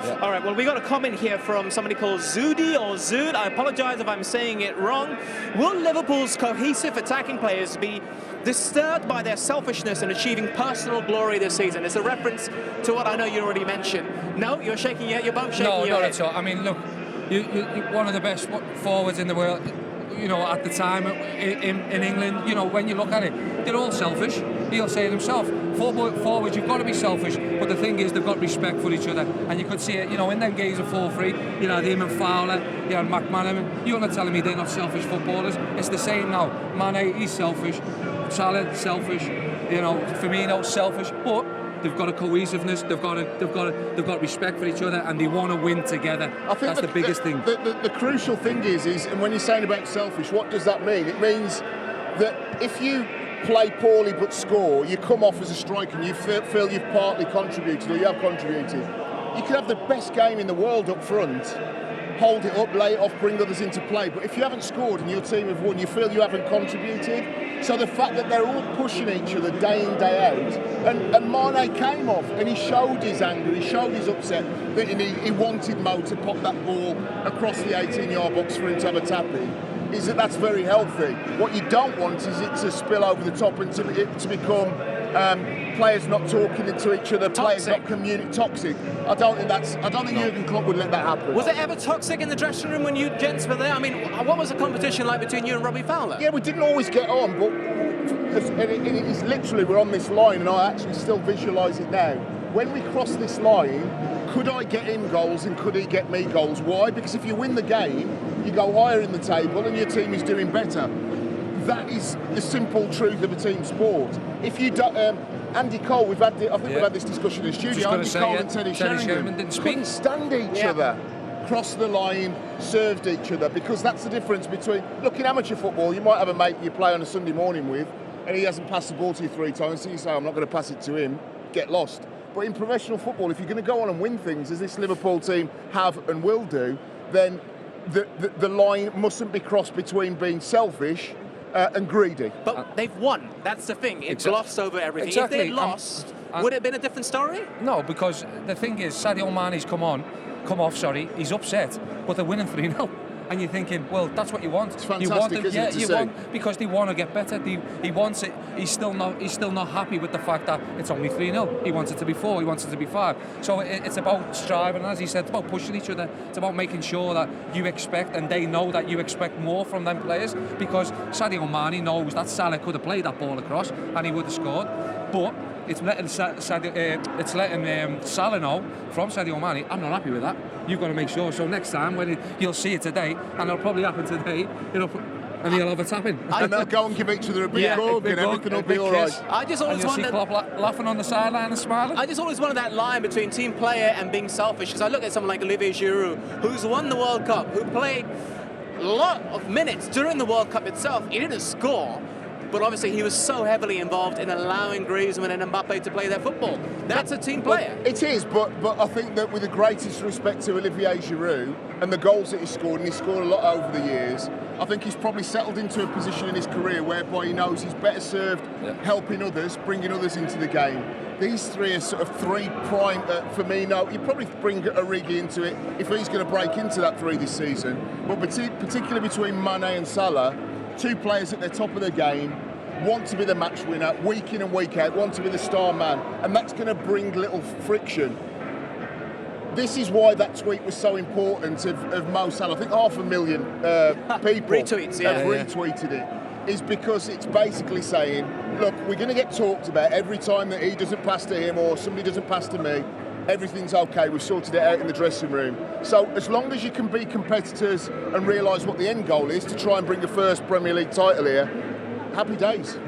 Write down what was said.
Yeah. All right, well, we got a comment here from somebody called Zudi or Zood. I apologize if I'm saying it wrong. Will Liverpool's cohesive attacking players be disturbed by their selfishness in achieving personal glory this season? It's a reference to what I know you already mentioned. No, you're shaking your head. You're both shaking your head. No, not at all. I mean, look, you're one of the best forwards in the world. You know, at the time in England, you know, when you look at it, they're all selfish. He'll say it himself. Forwards, you've got to be selfish, but the thing is, they've got respect for each other, and you could see it. You know, in them games of 4-3, you know, him and Fowler, you had McManaman. You're not telling me they're not selfish footballers. It's the same now. Mane, he's selfish. Salah, selfish. You know, Firmino, selfish, but they've got a cohesiveness. They've got respect for each other, and they want to win together. I think that's the biggest thing. The crucial thing is, and when you're saying about selfish, what does that mean? It means that if you play poorly but score, you come off as a striker and you feel you've partly contributed, or you have contributed. You can have the best game in the world up front, hold it up, lay it off, bring others into play, but if you haven't scored and your team have won, you feel you haven't contributed. So the fact that they're all pushing each other day in, day out, and Mane came off and he showed his anger, he showed his upset, that he wanted Mo to pop that ball across the 18-yard box for him to have a tap in, is that's very healthy. What you don't want is it to spill over the top and to become players not talking to each other, players not communicating, toxic. I don't think Jurgen Klopp would let that happen. Was it ever toxic in the dressing room when you gents were there? I mean, what was the competition like between you and Robbie Fowler? Yeah, we didn't always get on, but it is literally, we're on this line, and I actually still visualise it now. When we cross this line, could I get him goals and could he get me goals? Why? Because if you win the game, you go higher in the table and your team is doing better. That is the simple truth of a team sport. If you don't, Andy Cole, we've had this discussion in the studio. Andy Cole and Teddy Sheringham couldn't stand each other, crossed the line, served each other, because that's the difference between. Look, in amateur football, you might have a mate you play on a Sunday morning with, and he hasn't passed the ball to you 3 times, so you say, I'm not going to pass it to him, get lost. But in professional football, if you're going to go on and win things, as this Liverpool team have and will do, then the line mustn't be crossed between being selfish and greedy. But they've won. That's the thing. It glossed over everything. Exactly. If they lost, would it have been a different story? No, because the thing is, Sadio Mane's come off, he's upset, but they're winning 3-0. And you're thinking, well, that's what you want. It's fantastic, isn't it, to see? Because they want to get better. He wants it. He's still not happy with the fact that it's only 3-0. He wants it to be 4. He wants it to be 5. So it's about striving, and as he said, it's about pushing each other. It's about making sure that you expect, and they know that you expect more from them players. Because Sadio Mane knows that Salah could have played that ball across and he would have scored. But it's letting Salah know from Sadio Mane, I'm not happy with that. You've got to make sure. So next time, when you'll see it today, and it'll probably happen today, and he'll have a tapping. And they'll go and give each other a big hug, and everything will be all right. I just always and you'll see Klopp laughing on the sideline and smiling. I just always wanted that line between team player and being selfish, because I look at someone like Olivier Giroud, who's won the World Cup, who played a lot of minutes during the World Cup itself. He didn't score, but obviously he was so heavily involved in allowing Griezmann and Mbappe to play their football. That's a team player. It is, but I think that with the greatest respect to Olivier Giroud and the goals that he scored, and he scored a lot over the years, I think he's probably settled into a position in his career whereby he knows he's better served helping others, bringing others into the game. These three are sort of 3 prime, Firmino, you probably bring Origi into it if he's going to break into that 3 this season, but particularly between Mane and Salah, 2 players at the top of their game, want to be the match winner week in and week out, want to be the star man, and that's going to bring little friction. This is why that tweet was so important of Mo Salah. I think 500,000 people have retweeted it. Is because it's basically saying, look, we're going to get talked about every time that he doesn't pass to him or somebody doesn't pass to me. Everything's okay, we've sorted it out in the dressing room. So as long as you can be competitors and realise what the end goal is to try and bring the first Premier League title here, happy days.